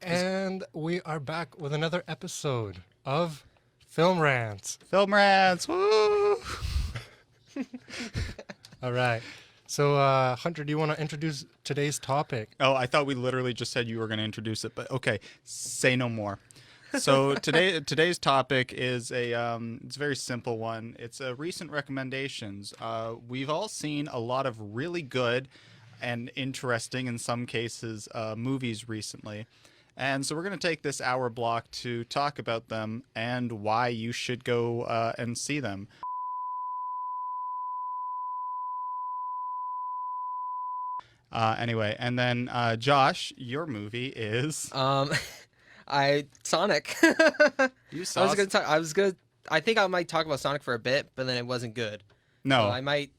And we are back with another episode of Film Rants. Film Rants, woo! All right. So, Hunter, do you want to introduce today's topic? Oh, I thought we literally just said you were going to introduce it, but okay, say no more. So today's topic is it's a very simple one. It's recent recommendations. We've all seen a lot of really good and interesting, in some cases, movies recently. And so we're going to take this hour block to talk about them and why you should go and see them. Anyway, and then Josh, your movie is Sonic. you I saw. was gonna talk. I think I might talk about Sonic for a bit, but then it wasn't good. No, So I might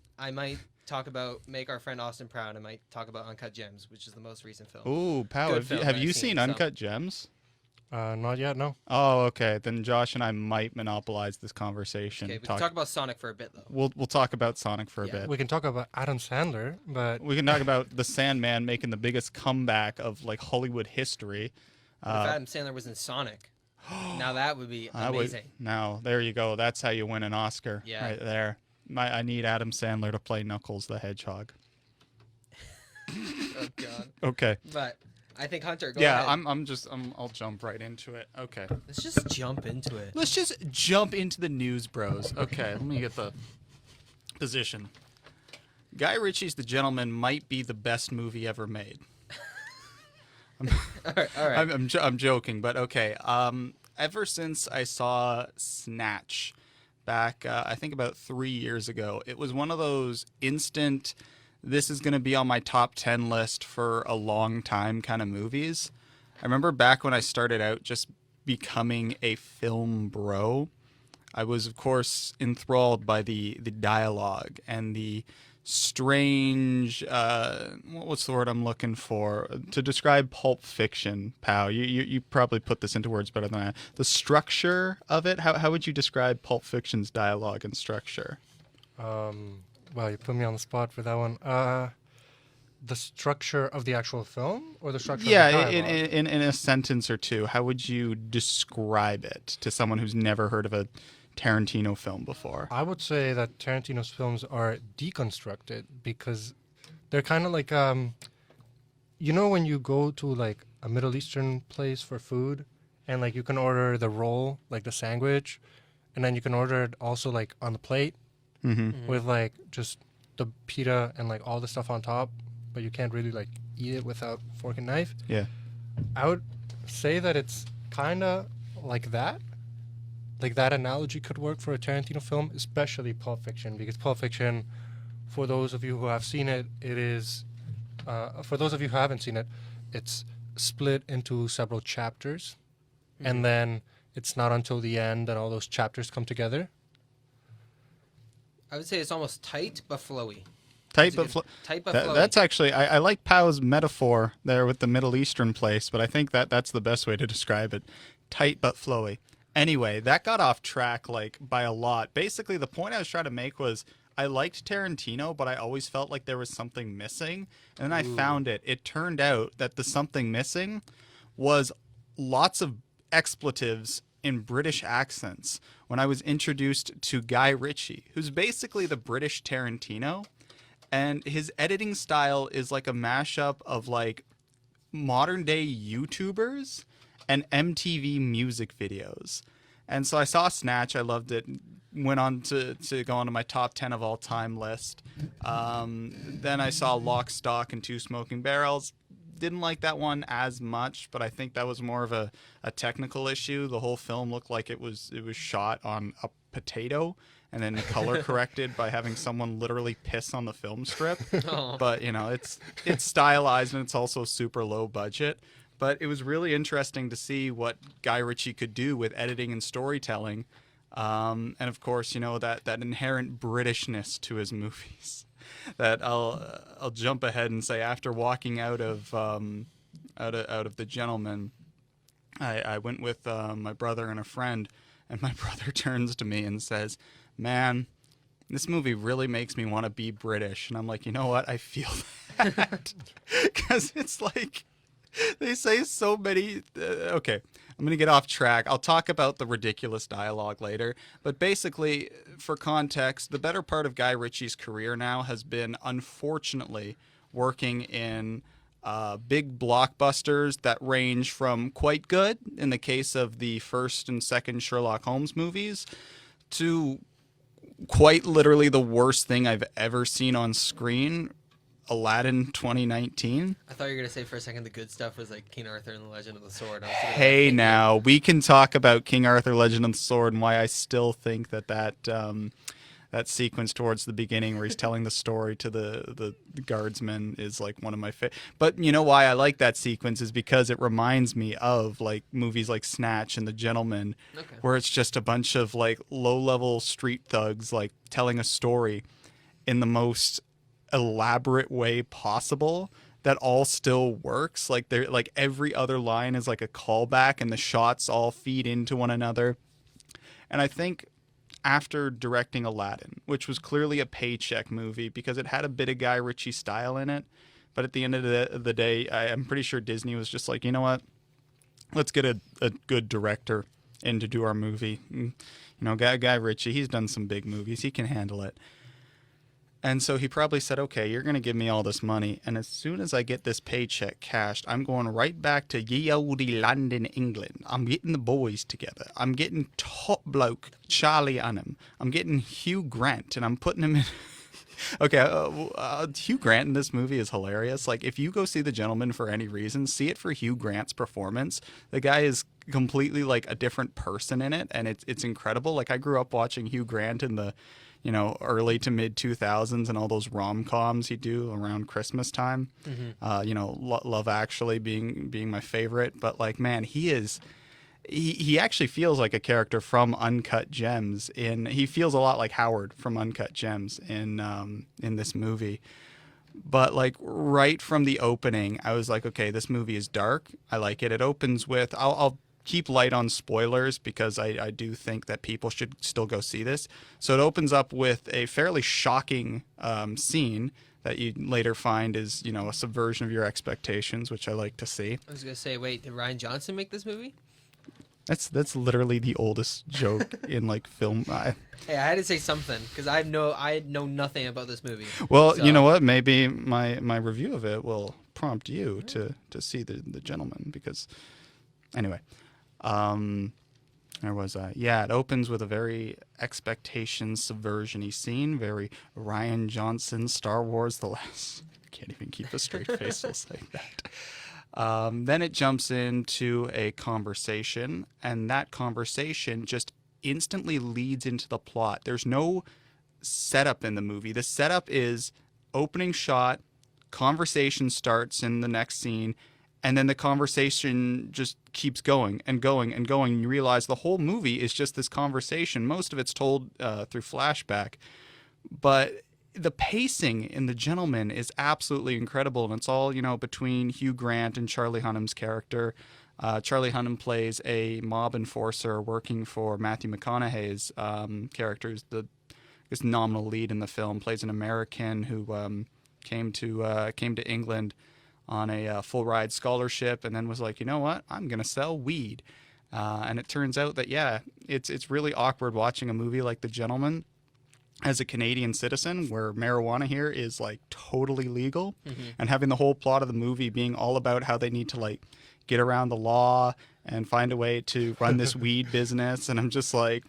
talk about Make Our Friend Austin Proud. I might talk about Uncut Gems, which is the most recent film. Ooh, Pow, Good film have I've you seen, seen so. Uncut Gems? Not yet, no. Oh, okay. Then Josh and I might monopolize this conversation. Okay, we can talk about Sonic for a bit though. We'll talk about Sonic for a Yeah. bit. We can talk about Adam Sandler, but We can talk about the Sandman making the biggest comeback of like Hollywood history. What if Adam Sandler was in Sonic? Now that would be I would- amazing. Now there you go. That's how you win an Oscar. Yeah. Right there. I need Adam Sandler to play Knuckles the Hedgehog. Oh god. Okay. But I think Hunter. Go Yeah, ahead. I'll jump right into it. Okay. Let's just jump into it. Let's just jump into the news, bros. Okay, let me get the position. Guy Ritchie's The Gentleman might be the best movie ever made. All right. I'm joking, but okay. Ever since I saw Snatch back, I think about 3 years ago, it was one of those instant, this is going to be on my top 10 list for a long time kind of movies. I remember back when I started out just becoming a film bro, I was, of course, enthralled by the dialogue and the strange, what's the word I'm looking for? To describe Pulp Fiction, Pow, you probably put this into words better than I. The structure of it, how would you describe Pulp Fiction's dialogue and structure? well, you put me on the spot for that one. The structure of the actual film or the structure Yeah, of the dialogue? in a sentence or two, how would you describe it to someone who's never heard of a Tarantino film before? I would say that Tarantino's films are deconstructed because they're kind of like, you know, when you go to like a Middle Eastern place for food and like you can order the roll, like the sandwich, and then you can order it also like on the plate with like just the pita and like all the stuff on top, but you can't really like eat it without fork and knife. Yeah. I would say that it's kind of like that. Like that analogy could work for a Tarantino film, especially Pulp Fiction, because Pulp Fiction, for those of you who have seen it, it is, for those of you who haven't seen it, it's split into several chapters, and then it's not until the end that all those chapters come together. I would say it's almost tight but flowy. Tight That's but a good- tight but That, flowy. that's actually I like Pow's metaphor there with the Middle Eastern place, but I think that's the best way to describe it. Tight but flowy. Anyway, that got off track like by a lot. Basically, the point I was trying to make was I liked Tarantino, but I always felt like there was something missing. And then I found it. It turned out that the something missing was lots of expletives in British accents when I was introduced to Guy Ritchie, who's basically the British Tarantino. And his editing style is like a mashup of like modern day YouTubers and MTV music videos. And so I saw Snatch, I loved it, went on to go onto my top 10 of all time list. Then I saw Lock, Stock, and Two Smoking Barrels. Didn't like that one as much, but I think that was more of a technical issue. The whole film looked like it was shot on a potato and then color corrected by having someone literally piss on the film strip. Oh. But you know, it's stylized and it's also super low budget. But it was really interesting to see what Guy Ritchie could do with editing and storytelling, and of course, you know, that inherent Britishness to his movies. That I'll jump ahead and say after walking out of The Gentleman, I went with my brother and a friend, and my brother turns to me and says, "Man, this movie really makes me want to be British." And I'm like, you know what? I feel that because it's like They say so many. Okay, I'm going to get off track. I'll talk about the ridiculous dialogue later. But basically, for context, the better part of Guy Ritchie's career now has been, unfortunately, working in big blockbusters that range from quite good, in the case of the first and second Sherlock Holmes movies, to quite literally the worst thing I've ever seen on screen, Aladdin 2019. I thought you were gonna say for a second the good stuff was like King Arthur and the Legend of the Sword. I was thinking Hey, about now we can talk about King Arthur: Legend of the Sword and why I still think that sequence towards the beginning where he's telling the story to the guardsmen is like one of my favorite. But you know why I like that sequence is because it reminds me of like movies like Snatch and The Gentleman, Okay. where it's just a bunch of like low-level street thugs like telling a story in the most elaborate way possible that all still works. Like they're like every other line is like a callback and the shots all feed into one another. And I think after directing Aladdin, which was clearly a paycheck movie because it had a bit of Guy Ritchie style in it, but at the end of the day, I'm pretty sure Disney was just like, you know what, let's get a good director in to do our movie. You know, Guy Ritchie, he's done some big movies, he can handle it. And so he probably said, okay, you're going to give me all this money. And as soon as I get this paycheck cashed, I'm going right back to ye olde London, England. I'm getting the boys together. I'm getting top bloke Charlie Hunnam. I'm getting Hugh Grant, and I'm putting him in. Okay, Hugh Grant in this movie is hilarious. Like, if you go see The Gentleman for any reason, see it for Hugh Grant's performance. The guy is completely, like, a different person in it, and it's incredible. Like, I grew up watching Hugh Grant in the early to mid 2000s and all those rom-coms he'd do around Christmas time. Mm-hmm. Love Actually being my favorite. But like, man, he actually feels like a character from Uncut Gems. He feels a lot like Howard from Uncut Gems in this movie. But like right from the opening, I was like, okay, this movie is dark. I like it. It opens with I'll keep light on spoilers because I do think that people should still go see this. So it opens up with a fairly shocking scene that you later find is, a subversion of your expectations, which I like to see. I was gonna say, wait, did Ryan Johnson make this movie? That's literally the oldest joke in like film. Hey, I had to say something because I know nothing about this movie. Well, So- you know what? Maybe my review of it will prompt you to see the Gentleman because, anyway. Where was I? Yeah, it opens with a very expectation subversion-y scene, very Ryan Johnson, Star Wars: The Last. I can't even keep a straight face while saying that. Then it jumps into a conversation, and that conversation just instantly leads into the plot. There's no setup in the movie. The setup is opening shot, conversation starts in the next scene, and then the conversation just keeps going and going and going. And you realize the whole movie is just this conversation. Most of it's told through flashback. But the pacing in The Gentleman is absolutely incredible. And it's all, between Hugh Grant and Charlie Hunnam's character. Charlie Hunnam plays a mob enforcer working for Matthew McConaughey's character, who's the nominal lead in the film, plays an American who came to England on a full ride scholarship, and then was like, you know what, I'm gonna sell weed, and it turns out that it's really awkward watching a movie like The Gentleman as a Canadian citizen, where marijuana here is like totally legal, and having the whole plot of the movie being all about how they need to like get around the law and find a way to run this weed business, and I'm just like,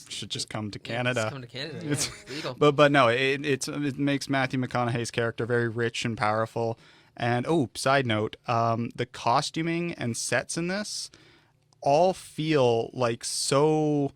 should just come to Canada. Just come to Canada. Yeah, it's legal. But no, it makes Matthew McConaughey's character very rich and powerful. And side note, the costuming and sets in this all feel like so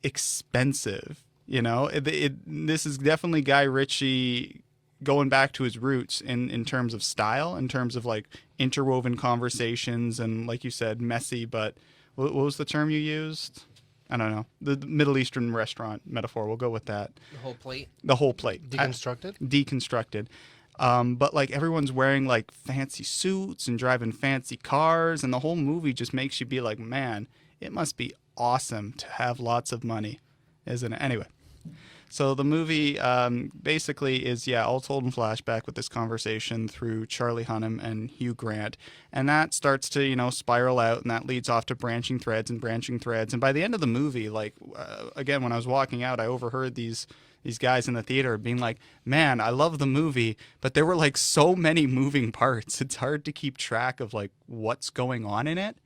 expensive. This is definitely Guy Ritchie going back to his roots in terms of style, in terms of like interwoven conversations and, like you said, messy. But what was the term you used? I don't know. The Middle Eastern restaurant metaphor. We'll go with that. The whole plate. The whole plate. Deconstructed? Deconstructed. But like everyone's wearing like fancy suits and driving fancy cars, and the whole movie just makes you be like, man, it must be awesome to have lots of money, isn't it? Anyway, So the movie basically is, all told in flashback with this conversation through Charlie Hunnam and Hugh Grant. And that starts to, spiral out, and that leads off to branching threads and branching threads. And by the end of the movie, again, when I was walking out, I overheard these guys in the theater being like, man, I love the movie, but there were like so many moving parts. It's hard to keep track of like what's going on in it.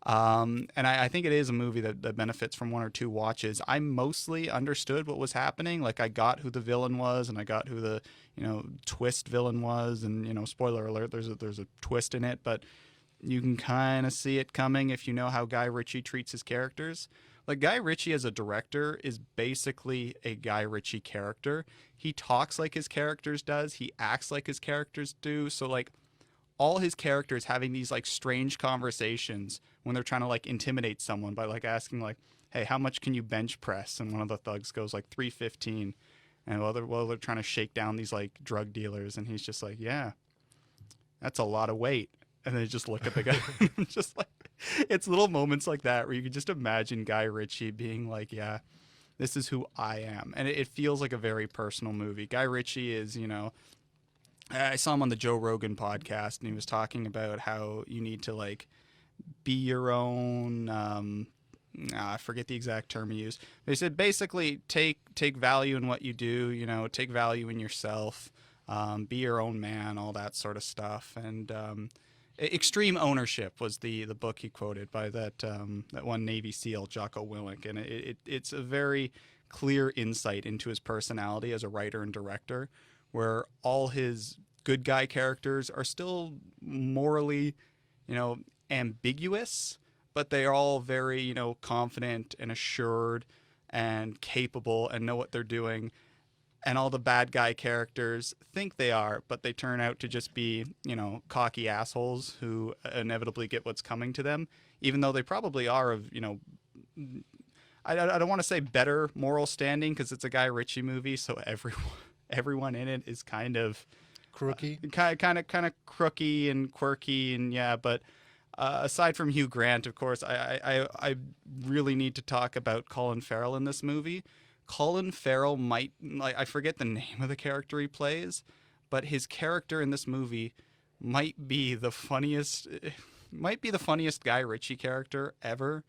And I think it is a movie that benefits from one or two watches. I mostly understood what was happening. Like I got who the villain was, and I got who the twist villain was, and spoiler alert, there's a twist in it, but you can kind of see it coming if you know how Guy Ritchie treats his characters. Like Guy Ritchie as a director is basically a Guy Ritchie character. He talks like his characters does. He acts like his characters do. So like all his characters having these like strange conversations when they're trying to like intimidate someone by like asking like, hey, how much can you bench press? And one of the thugs goes like 315. And they're trying to shake down these like drug dealers. And he's just like, yeah, that's a lot of weight. And they just look at the guy. Just like, it's little moments like that where you can just imagine Guy Ritchie being like, yeah, this is who I am. And it feels like a very personal movie. Guy Ritchie is, I saw him on the Joe Rogan podcast, and he was talking about how you need to like be your own. I forget the exact term he used. They said basically take value in what you do. Take value in yourself. Be your own man. All that sort of stuff. And Extreme Ownership was the book he quoted by that one Navy SEAL, Jocko Willink, and it's a very clear insight into his personality as a writer and director, where all his good guy characters are still morally, ambiguous, but they are all very, confident and assured and capable and know what they're doing. And all the bad guy characters think they are, but they turn out to just be, cocky assholes who inevitably get what's coming to them, even though they probably are of, I don't want to say better moral standing because it's a Guy Ritchie movie, so everyone in it is kind of Crooky. kind of crooky and quirky, and yeah. But aside from Hugh Grant, of course, I really need to talk about Colin Farrell in this movie. Colin Farrell I forget the name of the character he plays, but his character in this movie might be the funniest Guy Ritchie character ever.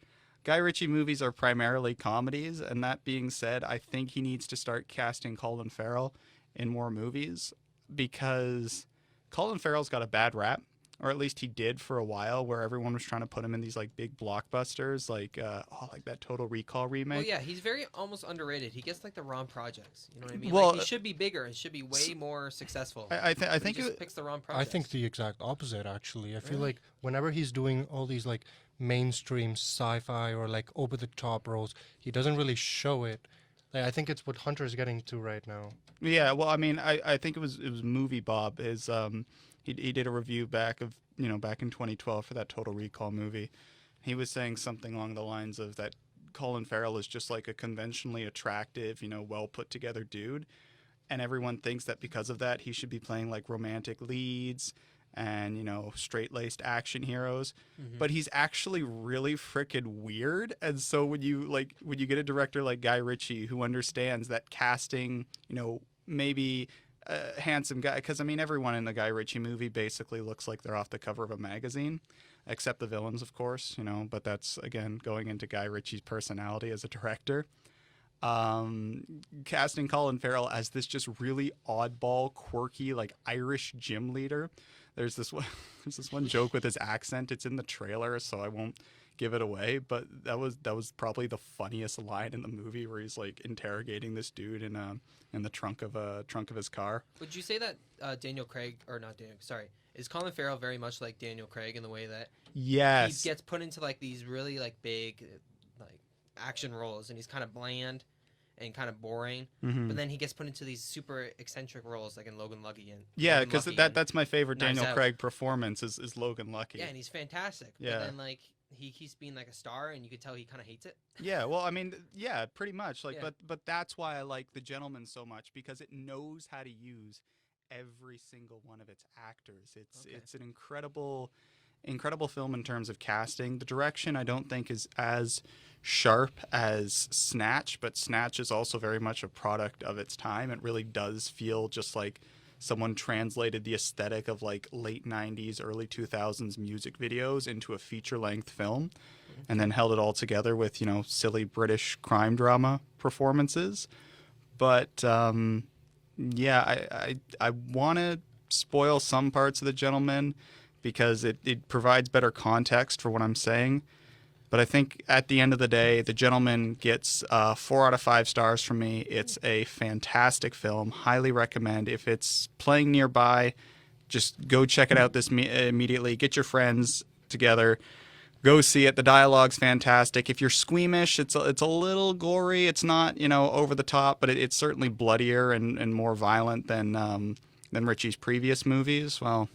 Guy Ritchie movies are primarily comedies, and that being said, I think he needs to start casting Colin Farrell in more movies because Colin Farrell's got a bad rap, or at least he did for a while, where everyone was trying to put him in these like big blockbusters, like that Total Recall remake. Well, yeah, he's very almost underrated. He gets like the wrong projects. You know what I mean? Well, like, he should be bigger and should be way more successful. I think he just picks the wrong projects. I think the exact opposite, actually. I feel like whenever he's doing all these like mainstream sci-fi or like over-the-top roles, he doesn't really show it. Like, I think it's what Hunter's getting to right now. Yeah, well, I mean, I think it was Movie Bob. He did a review back in 2012 for that Total Recall movie. He was saying something along the lines of that Colin Farrell is just like a conventionally attractive, well put together dude, and everyone thinks that because of that he should be playing like romantic leads and straight-laced action heroes, but he's actually really freaking weird. And so when you get a director like Guy Ritchie who understands that casting, maybe a handsome guy, because I mean everyone in the Guy Ritchie movie basically looks like they're off the cover of a magazine, except the villains, of course, but that's again going into Guy Ritchie's personality as a director. Casting Colin Farrell as this just really oddball, quirky, like Irish gym leader. There's this one joke with his accent. It's in the trailer, so I won't give it away. But that was probably the funniest line in the movie, where he's like interrogating this dude in the trunk of his car. Would you say that Daniel Craig, or not Daniel? Sorry, is Colin Farrell very much like Daniel Craig in the way that yes, he gets put into like these really like big like action roles, and he's kind of bland and kind of boring, but then he gets put into these super eccentric roles like in Logan Lucky and yeah, because that's my favorite Knives Daniel Out. Craig performance is Logan Lucky. Yeah, and he's fantastic. Yeah. But then like he keeps being like a star, and you could tell he kind of hates it. Yeah, well, I mean, yeah, pretty much. Like, Yeah. but that's why I like The Gentleman so much, because it knows how to use every single one of its actors. It's an incredible film in terms of casting. The direction I don't think is as sharp as Snatch, but Snatch is also very much a product of its time. It really does feel just like someone translated the aesthetic of like late 90s, early 2000s music videos into a feature-length film and then held it all together with, silly British crime drama performances. But yeah, I want to spoil some parts of The Gentleman because it provides better context for what I'm saying. But I think at the end of the day, The Gentleman gets 4 out of 5 stars from me. It's a fantastic film. Highly recommend. If it's playing nearby, just go check it out immediately. Get your friends together. Go see it. The dialogue's fantastic. If you're squeamish, it's a little gory. It's not, over the top, but it's certainly bloodier and more violent than Ritchie's previous movies. Well,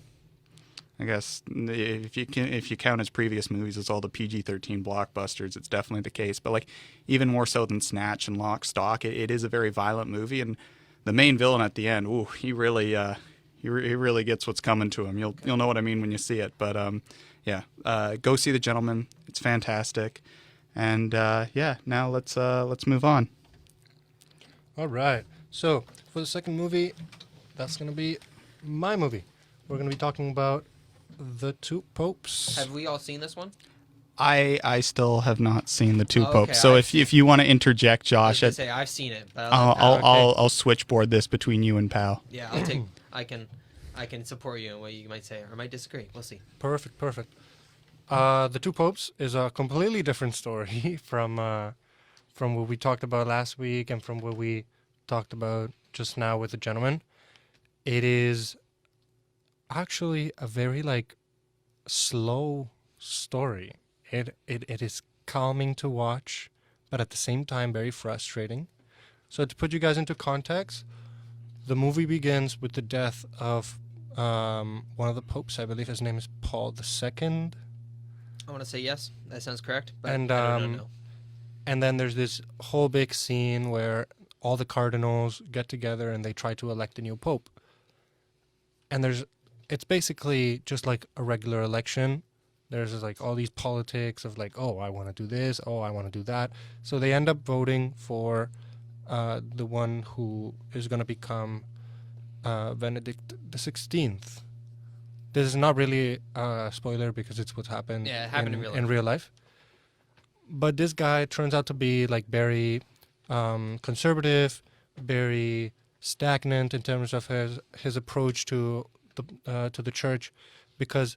I guess if you count his previous movies as all the PG-13 blockbusters, it's definitely the case. But like even more so than Snatch and Lock, Stock, it is a very violent movie, and the main villain at the end, he really he really gets what's coming to him. You'll know what I mean when you see it. But yeah, go see The Gentleman. It's fantastic, and now let's move on. All right. So for the second movie, that's gonna be my movie. We're gonna be talking about The Two Popes. Have we all seen this one? I still have not seen The Two Oh, Popes. okay, So I've if you want to interject, I was Josh, gonna say I've seen it, but I'll switchboard this between you and Pal. yeah, I can support you in what you might say, or I might disagree. We'll see. Perfect. The Two Popes is a completely different story from what we talked about last week and from what we talked about just now with The Gentleman. It is actually a very slow story. It is calming to watch, but at the same time very frustrating. So to put you guys into context, the movie begins with the death of one of the popes. I believe his name is Paul II. I want to say yes. That sounds correct. But And I don't know. and then there's this whole big scene where all the cardinals get together and they try to elect a new pope. And it's basically just like a regular election. There's all these politics of oh, I want to do this, oh, I want to do that. So they end up voting for the one who is going to become Benedict the 16th. This is not really a spoiler because it's what happened, Yeah, it happened in real life. But this guy turns out to be very conservative, very stagnant in terms of his approach to the church, because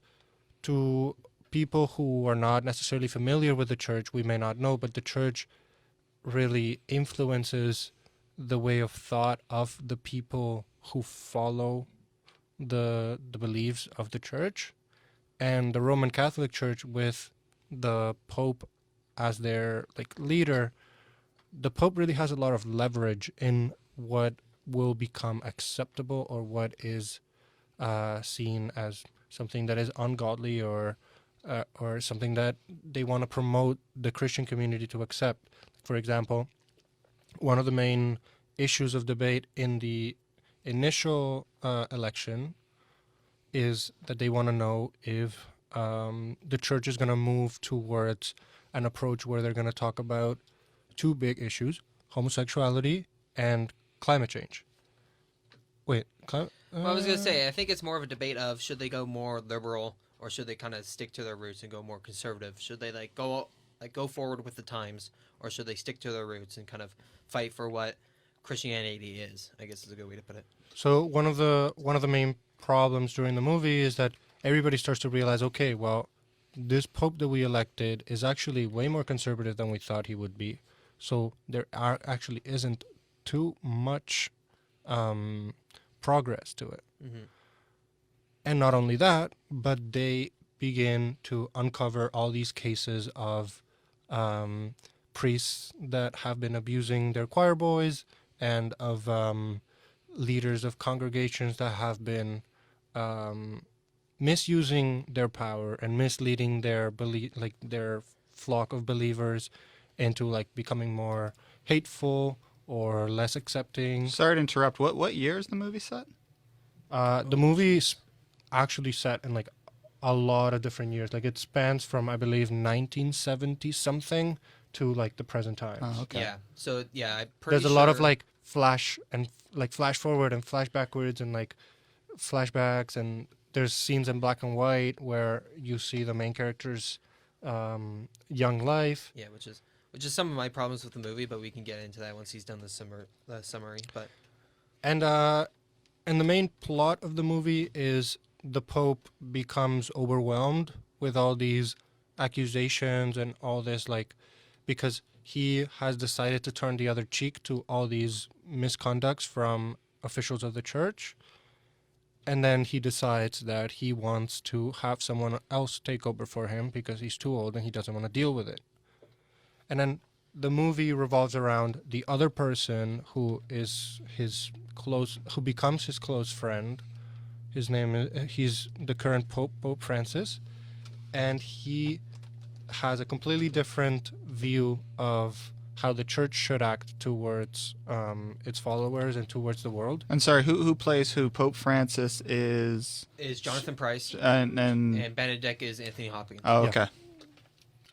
to people who are not necessarily familiar with the church, we may not know, but the church really influences the way of thought of the people who follow the beliefs of the church. And the Roman Catholic Church, with the Pope as their leader, the Pope really has a lot of leverage in what will become acceptable or what is seen as something that is ungodly or something that they want to promote the Christian community to accept. For example, one of the main issues of debate in the initial election is that they want to know if the church is going to move towards an approach where they're going to talk about two big issues: homosexuality and climate change. Wait, Well, I was gonna say I think it's more of a debate of should they go more liberal or should they kind of stick to their roots and go more conservative? Should they go forward with the times, or should they stick to their roots and kind of fight for what Christianity is? I guess is a good way to put it. So one of the main problems during the movie is that everybody starts to realize, okay, well, this Pope that we elected is actually way more conservative than we thought he would be. So there actually isn't too much progress to it. Mm-hmm. And not only that, but they begin to uncover all these cases of priests that have been abusing their choir boys, and of leaders of congregations that have been misusing their power and misleading their their flock of believers into becoming more hateful or less accepting. Sorry to interrupt. What year is the movie set? The movie's actually set in a lot of different years. It spans from, I believe, 1970 something to like the present times. Oh, okay. Yeah. So yeah, I'm pretty There's a lot of sure- like flash forward and flash backwards and like flashbacks, and there's scenes in black and white where you see the main character's young life. Yeah, which is some of my problems with the movie, but we can get into that once he's done the summary. But And the main plot of the movie is the Pope becomes overwhelmed with all these accusations and all this, like, because he has decided to turn the other cheek to all these misconducts from officials of the church. And then he decides that he wants to have someone else take over for him because he's too old and he doesn't want to deal with it. And then the movie revolves around the other person who is who becomes his close friend. His name is, he's the current Pope, Pope Francis, and he has a completely different view of how the church should act towards its followers and towards the world. And sorry, who plays who? Pope Francis is Jonathan Price and and Benedict is Anthony Hopkins, oh, Yeah. okay.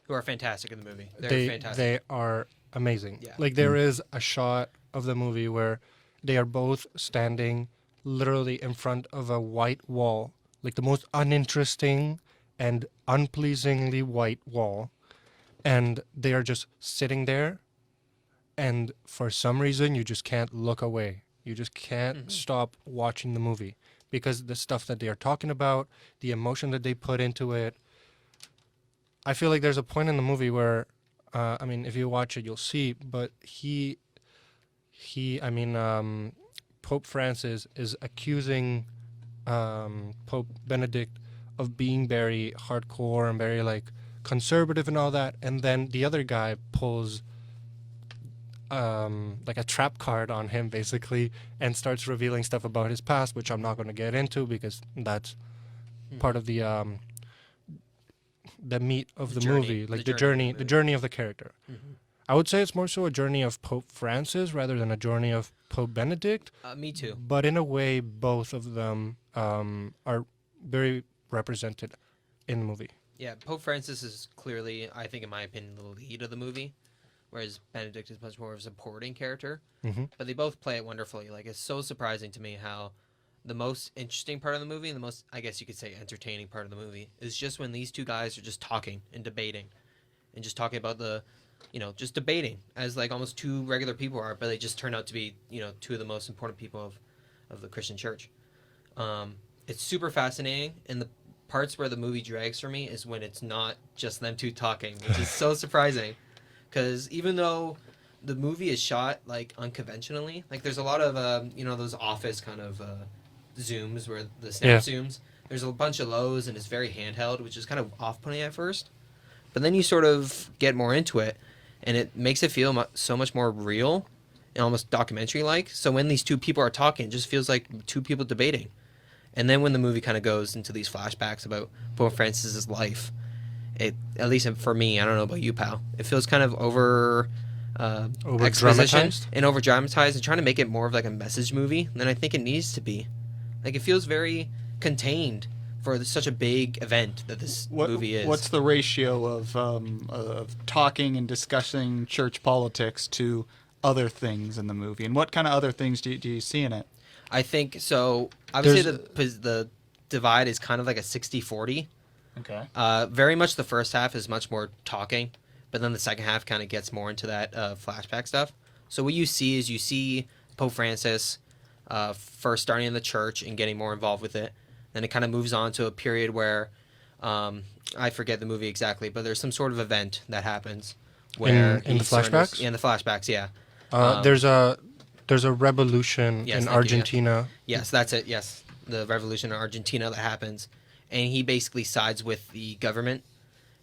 who are fantastic in the movie. They're they fantastic. they are amazing. Yeah. Like there is a shot of the movie where they are both standing literally in front of a white wall, like the most uninteresting and unpleasingly white wall, and they are just sitting there, and for some reason you just can't look away. You just can't stop watching the movie because the stuff that they are talking about, the emotion that they put into it. I feel like there's a point in the movie where, I mean, if you watch it, you'll see, but Pope Francis is accusing Pope Benedict of being very hardcore and very like conservative and all that, and then the other guy pulls like a trap card on him basically and starts revealing stuff about his past, which I'm not going to get into because that's part of the meat of the journey, movie, like the journey of the the movie. journey of the character. Mm-hmm. I would say it's more so a journey of Pope Francis rather than a journey of Pope Benedict, Me too. but in a way both of them are very represented in the movie. Yeah, Pope Francis is clearly, I think, in my opinion, the lead of the movie, whereas Benedict is much more of a supporting character. Mm-hmm. But they both play it wonderfully. Like, it's so surprising to me how the most interesting part of the movie and the most, I guess you could say, entertaining part of the movie is just when these two guys are just talking and debating and just talking about just debating as like almost two regular people are, but they just turn out to be, two of the most important people of the Christian church. It's super fascinating, and the parts where the movie drags for me is when it's not just them two talking, which is so surprising. Because even though the movie is shot like unconventionally, like there's a lot of those office kind of zooms where the snap zooms. There's a bunch of lows and it's very handheld, which is kind of off-putting at first. But then you sort of get more into it, and it makes it feel so much more real and almost documentary-like. So when these two people are talking, it just feels like two people debating. And then when the movie kind of goes into these flashbacks about Pope Francis's life, it, at least for me, I don't know about you, pal, it feels kind of Over-dramatized? and over dramatized and trying to make it more of like a message movie than I think it needs to be. Like, it feels very contained for such a big event that this movie is. What's the ratio of talking and discussing church politics to other things in the movie, and what kind of other things do you see in it? I think so. Obviously, the divide is kind of like a 60-40. Okay. Very much the first half is much more talking, but then the second half kind of gets more into that flashback stuff. So what you see Pope Francis first starting in the church and getting more involved with it. Then it kind of moves on to a period where I forget the movie exactly, but there's some sort of event that happens where in the flashbacks? Yeah, in the flashbacks, yeah. There's a revolution Yes, in thank you, Argentina. Yes, that's it. Yes, the revolution in Argentina that happens, and he basically sides with the government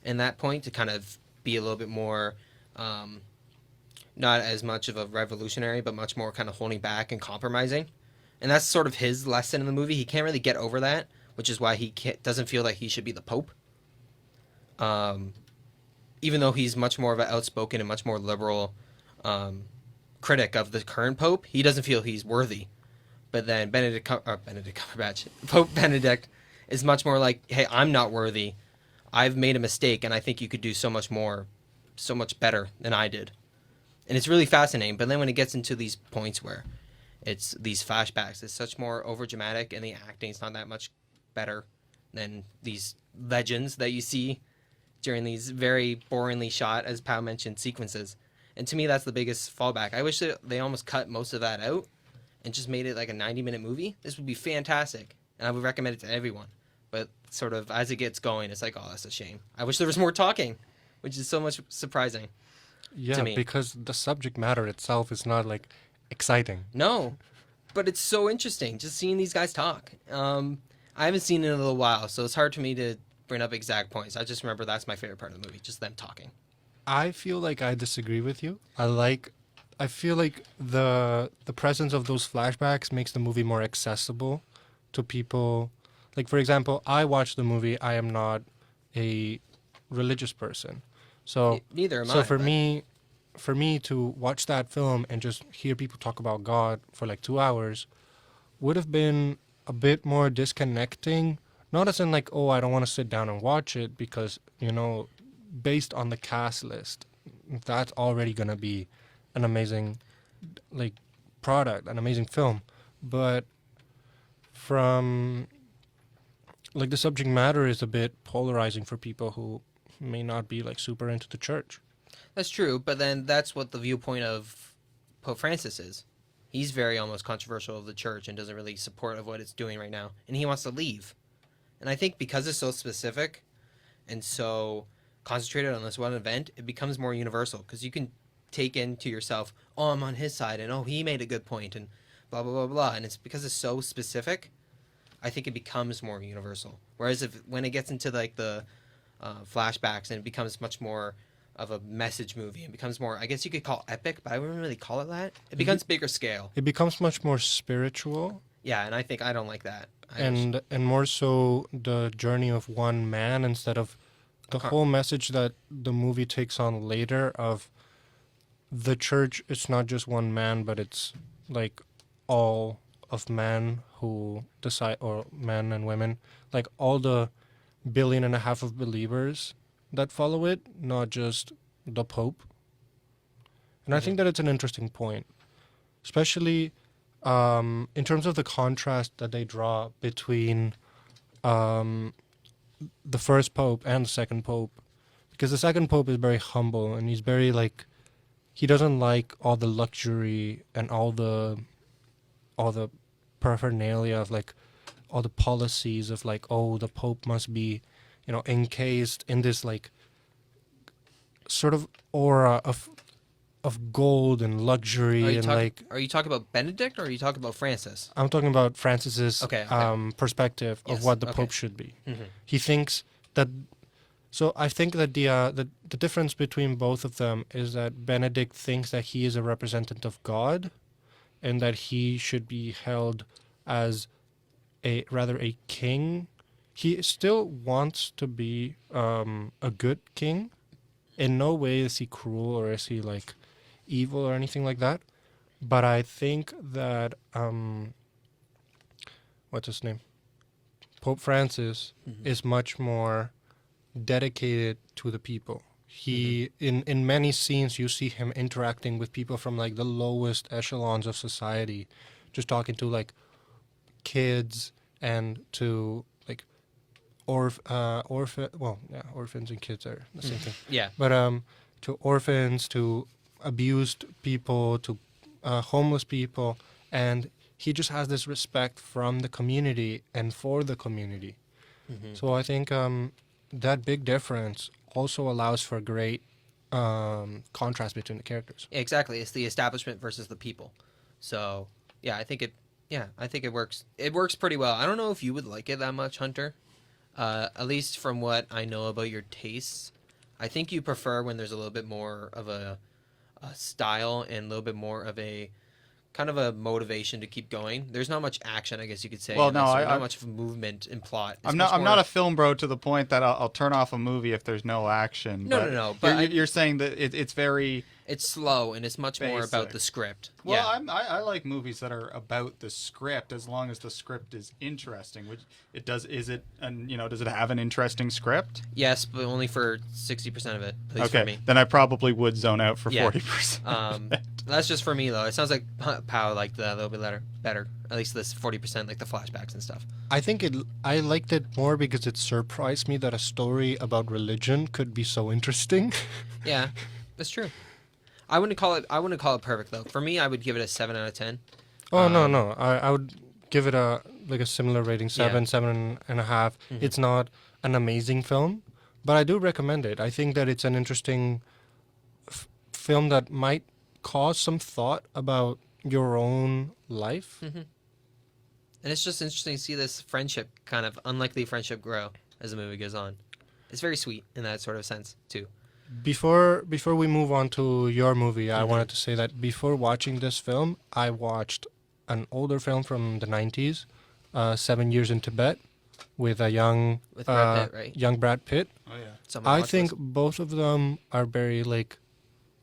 in that point to kind of be a little bit more, not as much of a revolutionary, but much more kind of holding back and compromising. And that's sort of his lesson in the movie. He can't really get over that, which is why he doesn't feel like he should be the Pope. Even though he's much more of an outspoken and much more liberal critic of the current Pope, he doesn't feel he's worthy. But then Pope Benedict is much more like, hey, I'm not worthy. I've made a mistake, and I think you could do so much more so much better than I did. And it's really fascinating. But then when it gets into these points where it's these flashbacks, it's such more overdramatic, and the acting's not that much better than these legends that you see during these very boringly shot, as Pao mentioned, sequences. And to me, that's the biggest fallback. I wish that they almost cut most of that out and just made it like a 90-minute movie. This would be fantastic, and I would recommend it to everyone. But sort of as it gets going, it's like, oh, that's a shame. I wish there was more talking, which is so much surprising. Yeah, to me. because the subject matter itself is not like exciting. No, but it's so interesting just seeing these guys talk. I haven't seen it in a little while, so it's hard for me to bring up exact points. I just remember that's my favorite part of the movie, just them talking. I feel like I disagree with you. I feel like the presence of those flashbacks makes the movie more accessible to people. Like, for example, I watched the movie. I am not a religious person, so Neither am I. so for but- me to watch that film and just hear people talk about God for like 2 hours would have been a bit more disconnecting. Not as in like, oh, I don't want to sit down and watch it, because, you know, based on the cast list, that's already gonna be an amazing like product, an amazing film. But from like the subject matter is a bit polarizing for people who may not be like super into the church. That's true, but then that's what the viewpoint of Pope Francis is. He's very almost controversial of the church and doesn't really support of what it's doing right now, and he wants to leave. And I think because it's so specific and so concentrated on this one event, it becomes more universal, because you can take into yourself, oh, I'm on his side, and oh, he made a good point, and blah, blah, blah, blah. And it's because it's so specific, I think it becomes more universal. Whereas when it gets into like the flashbacks, and it becomes much more of a message movie, it becomes more, I guess you could call it epic, but I wouldn't really call it that. It becomes bigger scale. It becomes much more spiritual, Yeah, and I think I don't like that. and more so the journey of one man, instead of the whole message that the movie takes on later of the church. It's not just one man, but it's like all of men who decide, or men and women, like all the 1.5 billion of believers that follow it, not just the Pope. And I think that it's an interesting point, especially in terms of the contrast that they draw between the first Pope and the second Pope. Because the second Pope is very humble, and he's very like, he doesn't like all the luxury and all the paraphernalia of like all the policies of like, oh, the Pope must be, you know, encased in this like sort of aura of gold and luxury and like. Are you talking about Benedict, or are you talking about Francis? I'm talking about Francis's Okay. perspective of Yes, what the okay. Pope should be. Mm-hmm. He thinks that. So I think that the difference between both of them is that Benedict thinks that he is a representative of God, and that he should be held as a king. He still wants to be a good king. In no way is he cruel, or is he like evil or anything like that. But I think that what's his name? Pope Francis is much more dedicated to the people. He in many scenes you see him interacting with people from like the lowest echelons of society, just talking to like kids and to like orphans and kids are the same thing. Yeah. But to orphans, to abused people, to homeless people, and he just has this respect from the community and for the community. So I think that big difference also allows for great contrast between the characters. Exactly. It's the establishment versus the people. So yeah, I think it works. It works pretty well. I don't know if you would like it that much, Hunter. At least from what I know about your tastes, I think you prefer when there's a little bit more of a style and a little bit more of a kind of a motivation to keep going. There's not much action, I guess you could say. Well, and no, also I not much of movement and plot. It's I'm much not more- a film bro to the point that I'll turn off a movie if there's no action. No. But you're saying that it's very It's slow and it's much more about Basic. the script. Well, yeah. I like movies that are about the script as long as the script is interesting. Which it does. Is it? And does it have an interesting script? Yes, but only for 60% of it. At least for me. Then I probably would zone out for Yeah. 40%. That's just for me though. It sounds like Pow liked that a little bit better. At least this 40%, like the flashbacks and stuff. I think I liked it more because it surprised me that a story about religion could be so interesting. Yeah, that's true. I wouldn't call it perfect though. For me, I would give it a 7 out of 10. Oh no. I would give it a similar rating, 7, Yeah. 7.5. It's not an amazing film, but I do recommend it. I think that it's an interesting film that might cause some thought about your own life. And it's just interesting to see this friendship, kind of unlikely friendship, grow as the movie goes on. It's very sweet in that sort of sense too. Before we move on to your movie, I wanted to say that before watching this film, I watched an older film from the 90s, 7 Years in Tibet, with a young With Brad Pitt, right? young Brad Pitt. Oh yeah. Someone I watch think this. both of them are very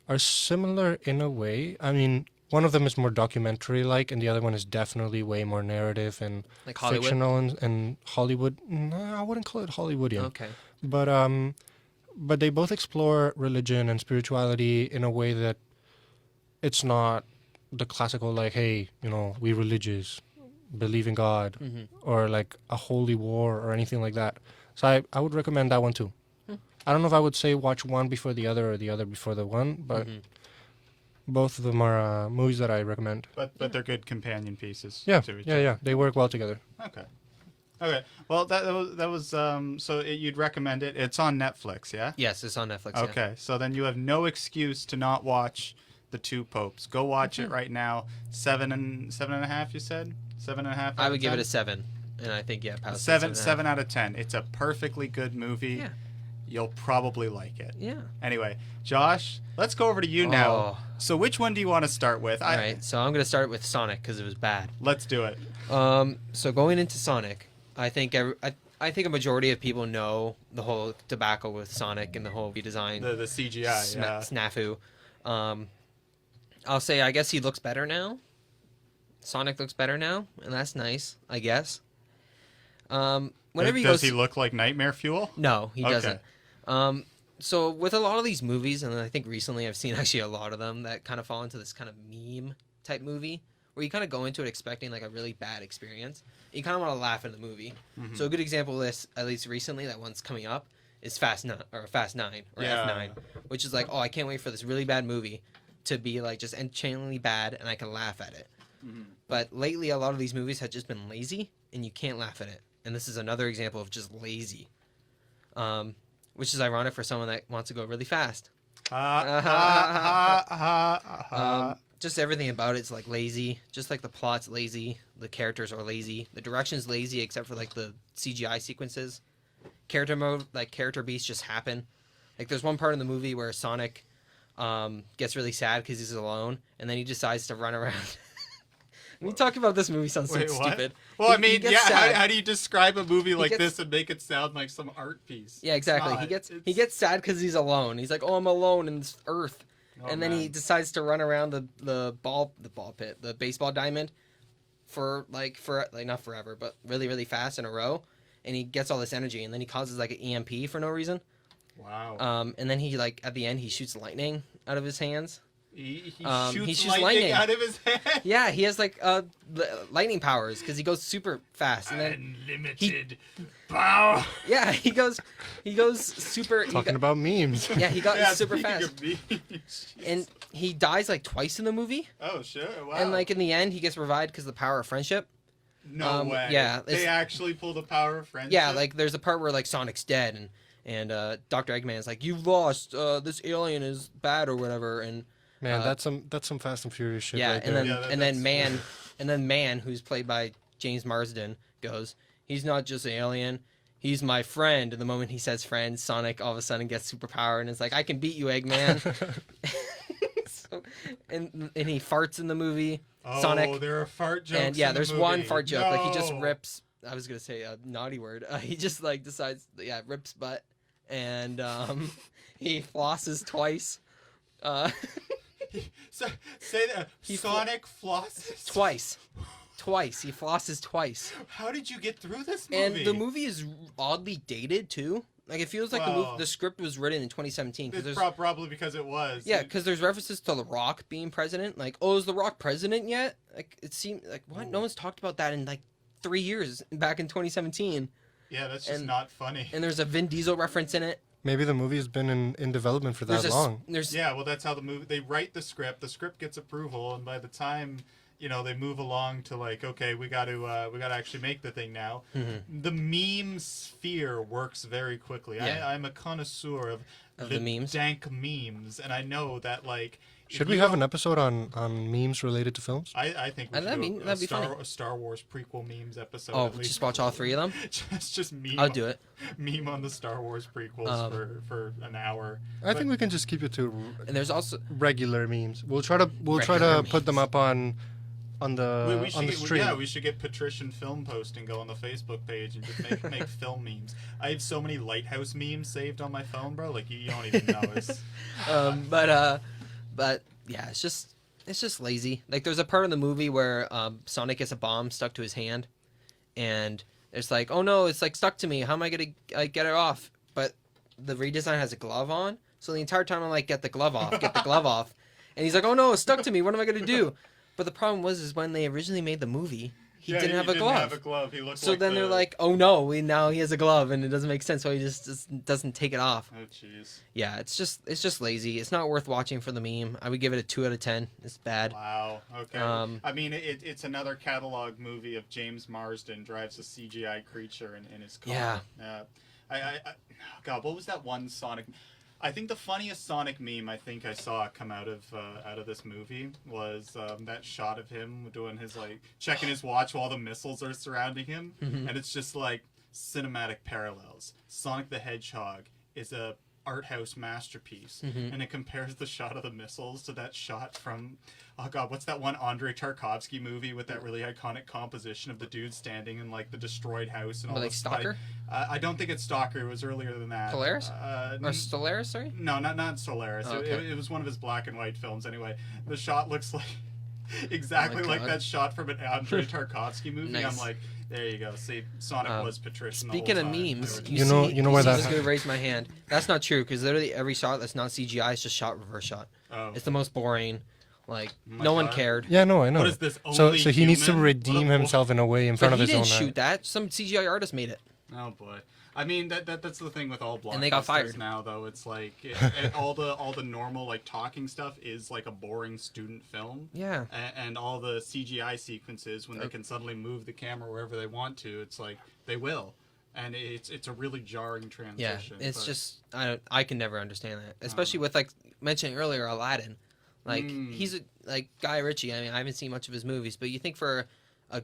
are similar in a way. I mean, one of them is more documentary like, and the other one is definitely way more narrative and Like Hollywood? fictional and Hollywood. No, I wouldn't call it Hollywoodian. Okay. But they both explore religion and spirituality in a way that it's not the classical hey, we religious, believe in God, or like a holy war or anything like that. So I would recommend that one too. I don't know if I would say watch one before the other or the other before the one, but both of them are movies that I recommend. But they're good companion pieces. Yeah, to each yeah, other. yeah. They work well together. Okay. Well, that was so you'd recommend it. It's on Netflix, yeah? Yes, it's on Netflix. Yeah. Okay. So then you have no excuse to not watch The Two Popes. Go watch it right now. 7.5, you said? 7.5. I would give it a 7, and I think Pow's 7 out of 10. It's a perfectly good movie. Yeah. You'll probably like it. Yeah. Anyway, Josh, let's go over to you now. Oh. So which one do you want to start with? All right, so I'm gonna start with Sonic because it was bad. Let's do it. So going into Sonic, I think I think a majority of people know the whole debacle with Sonic and the whole redesign. The CGI, yeah. Snafu. I'll say I guess he looks better now. Sonic looks better now, and that's nice, I guess. Whenever Does he look like nightmare fuel? No, he Okay. doesn't. So with a lot of these movies, and I think recently I've seen actually a lot of them that kind of fall into this kind of meme type movie where you kind of go into it expecting like a really bad experience. You kind of want to laugh in the movie. So a good example of this, at least recently, that one's coming up, is Fast 9 or F9, which is like, oh, I can't wait for this really bad movie to be like just enchantingly bad, and I can laugh at it. But lately, a lot of these movies have just been lazy, and you can't laugh at it. And this is another example of just lazy. Which is ironic for someone that wants to go really fast. Just everything about it's like lazy. Just like the plot's lazy, the characters are lazy, the direction's lazy except for like the CGI sequences. Character mode, like character beats just happen. Like there's one part in the movie where Sonic gets really sad because he's alone, and then he decides to run around. Me talking about this movie sounds so Wait, what? stupid. Well, He- he gets sad. how do you describe a movie like gets- this and make it sound like some art piece? Yeah, exactly. It's not. He gets sad because he's alone. He's like, "Oh, I'm alone in this earth," Oh, and then he man. decides to run around the ball pit, the baseball diamond, for not forever, but really really fast in a row, and he gets all this energy, and then he causes like an EMP for no reason. Wow. And then he like at the end he shoots lightning out of his hands. He he shoots shoots lightning lightning. out of his head. Yeah, he has like lightning powers because he goes super fast, and then Unlimited power. yeah, he goes super. Talking about memes. Yeah, he got Yeah, super speaking fast. of memes. And he dies like twice in the movie, Oh, sure. Wow. and like in the end, he gets revived because of the power of friendship. no way. yeah, They it's- actually pull the power of friendship. Yeah, like there's a part where like Sonic's dead, and Dr. Eggman's like, "You've lost. This alien is bad or whatever." And Man, that's some Fast and Furious shit yeah, right and there. then Yeah, and then that's- Man, who's played by James Marsden, goes, "He's not just an alien. He's my friend." And the moment he says "friend," Sonic all of a sudden gets superpower and is like, "I can beat you, Eggman." So, and he farts in the movie. Oh, Sonic. there are fart jokes. And yeah, in the there's one movie. fart joke. Like he just No. rips. I was gonna say a naughty word. He just like decides. Yeah, rips butt, and he flosses twice. Say that. Sonic flosses Twice. He flosses twice. How did you get through this movie? And the movie is oddly dated too. Like it feels like the script was written in 2017. It's probably because it was. Yeah, because there's references to The Rock being president. Like, oh, is The Rock president yet? Like, it seemed like what? Ooh. No one's talked about that in like 3 years back in 2017. Yeah, that's just not funny. And there's a Vin Diesel reference in it. Maybe the movie has been in development for that long. Yeah, well, that's how the movie. They write the script gets approval, and by the time they move along to like, okay, we got to actually make the thing now. Mm-hmm. The meme sphere works very quickly. Yeah. I'm a connoisseur of the memes, dank memes, and I know that like. Should we have an episode on memes related to films? I think we should that'd be funny. A Star Wars prequel memes episode. Oh, just watch all 3 of them. just meme. I'll do it. Meme on the Star Wars prequels for an hour. I think we can just keep it to. And there's also regular memes. We'll try to put them up on the stream. Yeah, we should get patrician film posting go on the Facebook page and just make film memes. I have so many Lighthouse memes saved on my phone, bro. Like you don't even know. It's... But yeah, it's just lazy. Like there's a part of the movie where Sonic gets a bomb stuck to his hand, and it's like, oh no, it's like stuck to me. How am I gonna get it off? But the redesign has a glove on, so the entire time I'm like, get the glove off, and he's like, oh no, it's stuck to me. What am I gonna do? But the problem is when they originally made the movie, he didn't have a glove. He looked so like then they're like, oh no, now he has a glove, and it doesn't make sense. So he just doesn't take it off. Oh jeez. Yeah, it's just lazy. It's not worth watching for the meme. I would give it a 2 out of 10. It's bad. Wow. Okay. I mean, it's another catalog movie of James Marsden drives a CGI creature in his car. Yeah. God, what was that one Sonic? I think the funniest Sonic meme I saw come out of this movie was that shot of him doing his like checking his watch while the missiles are surrounding him, and it's just like cinematic parallels. Sonic the Hedgehog is a art house masterpiece, and it compares the shot of the missiles to that shot from what's that one Andrei Tarkovsky movie with that really iconic composition of the dude standing in like the destroyed house and all like the Stalker? I don't think it's Stalker. It was earlier than that. Polaris? Or Stellaris, sorry? No, not Solaris. Oh, okay. It was one of his black and white films. Anyway, the shot looks like exactly like that shot from an Andrei Tarkovsky movie. Nice. I'm like, there you go. See, Sonic was patrician. Speaking the of whole time. memes, you know where I was that. going to raise my hand. That's not true because literally every shot that's not CGI is just shot reverse shot. Oh. It's the most boring. Like my no one God. cared. Yeah, no, I know. What is this? So Only he needs to human? redeem What a- himself in a way in front But of he his own. didn't shoot that. Some CGI artist made it. Oh boy. I mean that's the thing with all blockbusters And they got fired. now though. It's like all the normal like talking stuff is like a boring student film. Yeah. And all the CGI sequences when they can suddenly move the camera wherever they want to, it's like they will. And it's a really jarring transition. Yeah, it's just I can never understand that, especially with like mentioning earlier Aladdin, like he's a like Guy Ritchie. I mean, I haven't seen much of his movies, but you think for a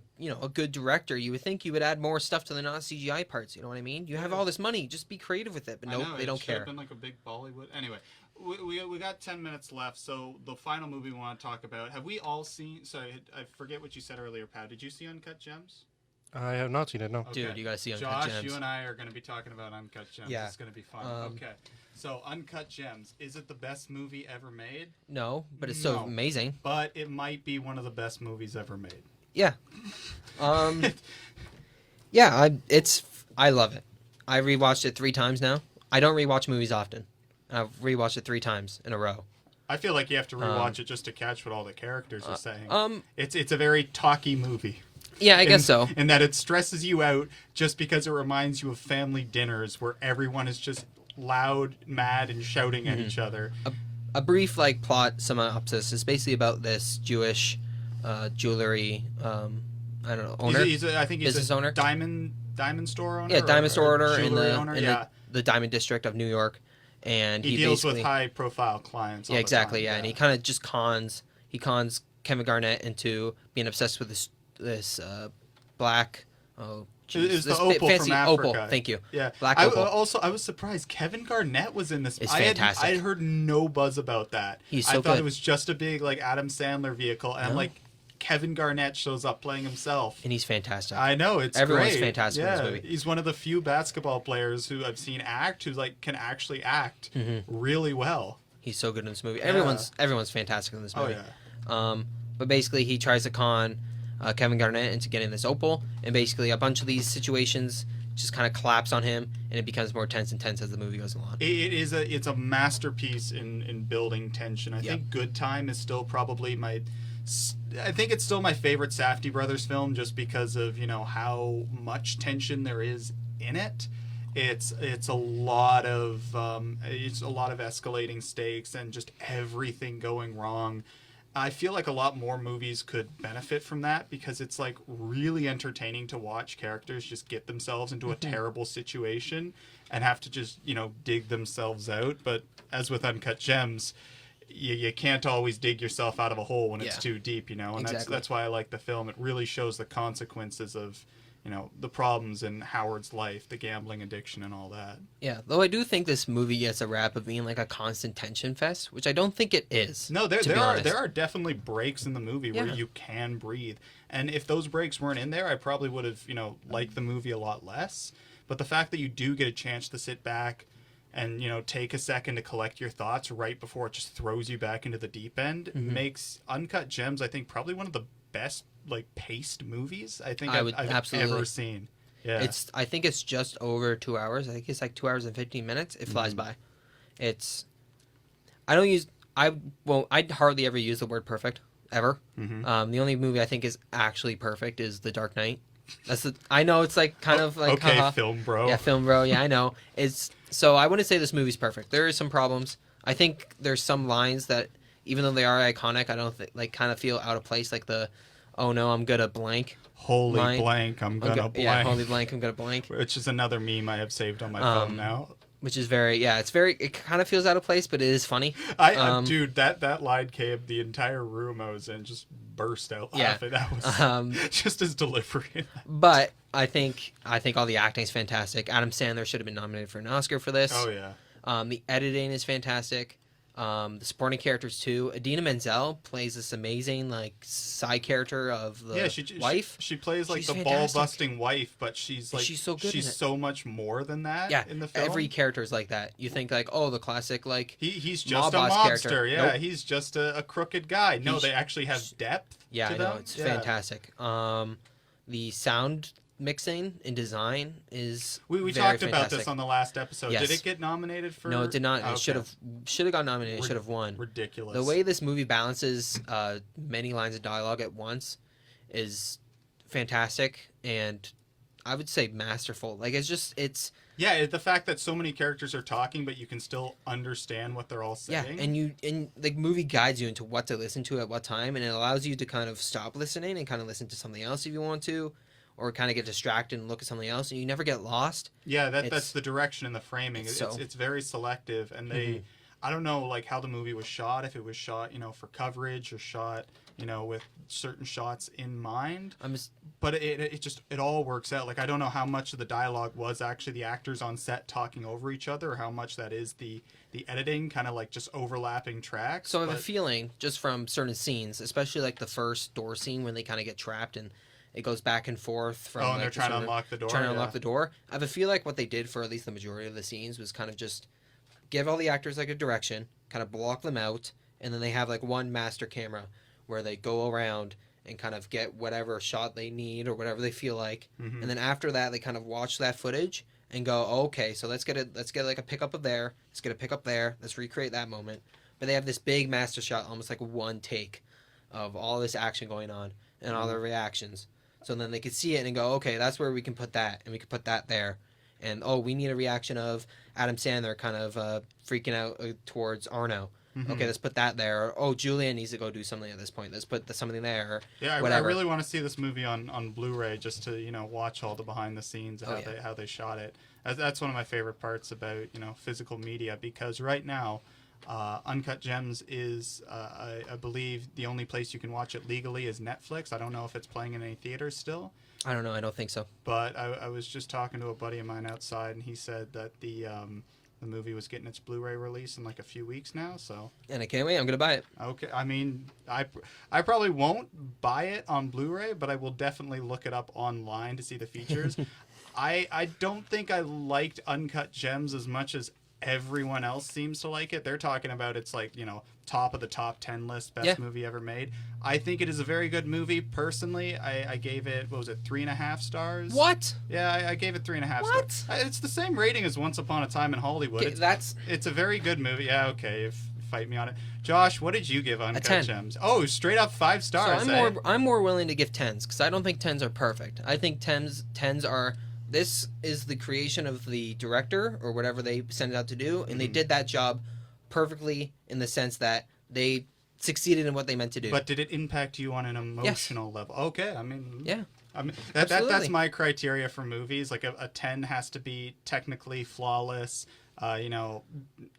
good director, you would think you would add more stuff to the non CGI parts. You know what I mean? You have all this money, just be creative with it. But no, they don't care. Been like a big Bollywood. Anyway, we got 10 minutes left. So the final movie we want to talk about. Have we all seen? Sorry, I forget what you said earlier, Pat. Did you see Uncut Gems? I have not seen it. No. Okay. Dude, you gotta see Uncut Josh, Gems. you and I are going to be talking about Uncut Gems. Yeah. It's going to be fun. Okay. So Uncut Gems, is it the best movie ever made? No, but it's so No. amazing. But it might be one of the best movies ever made. Yeah. Yeah, I love it. I rewatched it 3 times now. I don't rewatch movies often. I've rewatched it 3 times in a row. I feel like you have to rewatch it just to catch what all the characters are saying. It's a very talky movie. Yeah, I guess so. In that it stresses you out just because it reminds you of family dinners where everyone is just loud, mad, and shouting at each other. A brief like plot synopsis is basically about this Jewish jewelry I don't know owner. I think he's business a owner. diamond store owner. Yeah, diamond store owner in jewelry the owner? in the diamond district of New York, and he deals with high profile clients. Yeah, all the exactly. time. Yeah, and he kind of just cons Kevin Garnett into being obsessed with this black. Oh, It's this the opal fancy from Africa. opal. Thank you. Yeah, Black I opal. was surprised Kevin Garnett was in this. It's I fantastic. had heard no buzz about that. He's I so thought good. it was just a big like Adam Sandler vehicle, and I'm like, Kevin Garnett shows up playing himself. And he's fantastic. I know, it's Everyone's great. fantastic in this movie. He's one of the few basketball players who I've seen act who like can actually act really well. He's so good in this movie. Yeah. Everyone's fantastic in this Oh movie. yeah. But basically, he tries to con Kevin Garnett into getting this opal, and basically a bunch of these situations just kind of collapse on him, and it becomes more tense and tense as the movie goes along. It's a masterpiece in building tension. I Yep. think Good Time is still probably I think it's still my favorite Safdie brothers film, just because of how much tension there is in it. It's a lot of escalating stakes and just everything going wrong. I feel like a lot more movies could benefit from that, because it's like really entertaining to watch characters just get themselves into a terrible situation and have to just, dig themselves out. But as with Uncut Gems, you can't always dig yourself out of a hole when it's too deep, and Exactly. that's why I like the film. It really shows the consequences of the problems in Howard's life, the gambling addiction and all that. Yeah, though I do think this movie gets a rap of being like a constant tension fest, which I don't think it is. No, there to be are honest. there are definitely breaks in the movie where Yeah. you can breathe. And if those breaks weren't in there, I probably would have, liked the movie a lot less. But the fact that you do get a chance to sit back and, take a second to collect your thoughts right before it just throws you back into the deep end makes Uncut Gems, I think, probably one of the best paced movies I think I've absolutely. ever seen. Yeah. I think it's just over 2 hours. I think it's like 2 hours and 15 minutes. It flies by. I'd hardly ever use the word perfect ever. The only movie I think is actually perfect is The Dark Knight. I know it's like kind of like okay, haha. film bro. Yeah, film bro. Yeah, I know. So I wouldn't say this movie's perfect. There are some problems. I think there's some lines that, even though they are iconic, I don't kind of feel out of place. Like the, "Oh no, I'm gonna blank." Holy line. blank, I'm gonna blank. Yeah, holy blank, I'm gonna blank. Which is another meme I have saved on my phone now. Which is it kind of feels out of place, but it is funny. Dude, that line came, the entire room I was in just burst out laughing. That was just his delivery. But I think all the acting is fantastic. Adam Sandler should have been nominated for an Oscar for this. Oh yeah. The editing is fantastic. The supporting characters too. Idina Menzel plays this amazing side character of the wife. She plays She's the fantastic. ball busting wife, but she's she's so good in she's it. so much more than that. Yeah, in the film. every character is like that. You think the classic he's mob just a boss mobster. character. Yeah, Nope. he's just a crooked guy. No, He's- they actually have depth. Yeah, to I know them. it's Yeah. fantastic. The sound mixing and design is We very talked about fantastic. this on the last episode. Yes. Did it get nominated for? No, it did not. Okay. It should have got nominated. It should have won. Ridiculous. The way this movie balances many lines of dialogue at once is fantastic, and I would say masterful. It's Yeah, the fact that so many characters are talking, but you can still understand what they're all yeah, saying. and the movie guides you into what to listen to at what time, and it allows you to kind of stop listening and kind of listen to something else if you want to, or kind of get distracted and look at something else, and you never get lost. Yeah, that's It's- the direction and the framing. It's very selective, and they, I don't know how the movie was shot. If it was shot, for coverage or shot, with certain shots in mind. But it all works out. I don't know how much of the dialogue was actually the actors on set talking over each other, or how much that is the editing, kind of just overlapping tracks. So I have a feeling, just from certain scenes, especially the first door scene when they kind of get trapped and it goes back and forth from. And they're trying to unlock the door. Trying to unlock the door. I have a feel like what they did for at least the majority of the scenes was kind of just give all the actors a direction, kind of block them out, and then they have one master camera where they go around and kind of get whatever shot they need or whatever they feel like, and then after that they kind of watch that footage and go, oh, okay, so let's get a pickup of there, let's get a pickup there, let's recreate that moment. But they have this big master shot, almost like one take of all this action going on and all their reactions. So then they could see it and go, okay, that's where we can put that, and we can put that there. And, oh, we need a reaction of Adam Sandler kind of freaking out towards Arno. Okay, let's put that there. Or, oh, Julian needs to go do something at this point. Let's put something there. Or yeah, I whatever. really want to see this movie on Blu-ray just to watch all the behind the scenes, how they shot it. That's one of my favorite parts about physical media, because right now, Uncut Gems is I believe the only place you can watch it legally is Netflix. I don't know if it's playing in any theaters still. I don't know. I don't think so. But I was just talking to a buddy of mine outside, and he said that the movie was getting its Blu-ray release in a few weeks now. So. And I can't wait. I'm gonna buy it. Okay, I mean, I probably won't buy it on Blu-ray, but I will definitely look it up online to see the features. I don't think I liked Uncut Gems as much as everyone else seems to like it. They're talking about it's like, top of the top 10 list, best movie ever made. I think it is a very good movie. Personally, I gave it, what was it, 3.5 stars? What? Yeah, I gave it 3.5 What? stars. It's the same rating as Once Upon a Time in Hollywood. Okay, It's a very good movie. Yeah, okay, fight me on it. Josh, what did you give Uncut 10. Gems? Oh, straight up 5 stars. So I'm more willing to give 10s because I don't think 10s are perfect. I think 10s are. This is the creation of the director or whatever they sent it out to do, and they did that job perfectly in the sense that they succeeded in what they meant to do. But did it impact you on an emotional level? Okay, I mean, Yeah. I mean that's Absolutely. my criteria for movies. Like a 10 has to be technically flawless.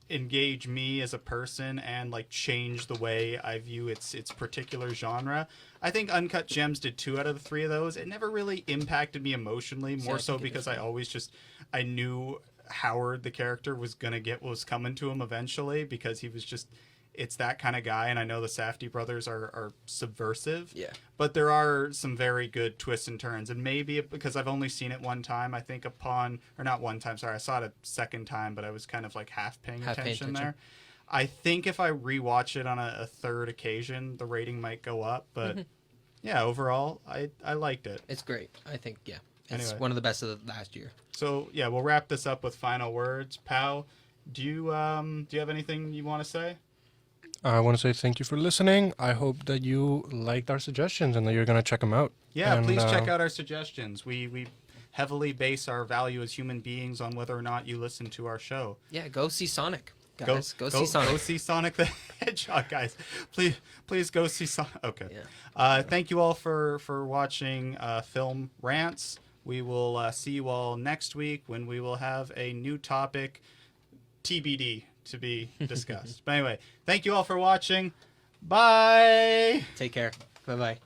Engage me as a person and like change the way I view its particular genre. I think Uncut Gems did 2 out of the 3 of those. It never really impacted me emotionally, more so because I knew Howard, the character, was gonna get what was coming to him eventually, because he was just, it's that kind of guy. And I know the Safdie brothers are subversive. Yeah. But there are some very good twists and turns. And maybe because I've only seen it one time, I think not one time, sorry, I saw it a second time, but I was kind of like half paying attention there. I think if I rewatch it on a third occasion, the rating might go up. But yeah, overall, I liked it. It's great. I think, yeah. It's Anyway. one of the best of the last year. So yeah, we'll wrap this up with final words. Pal, do you have anything you want to say? I want to say thank you for listening. I hope that you liked our suggestions and that you're going to check them out. Yeah, And, please check out our suggestions. We heavily base our value as human beings on whether or not you listen to our show. Yeah, go see Sonic, guys. Go see Sonic. Go see Sonic the Hedgehog, guys. Please go see Sonic. Okay. Yeah. Thank you all for watching Film Rants. We will see you all next week when we will have a new topic, TBD, to be discussed. But anyway, thank you all for watching. Bye. Take care. Bye-bye.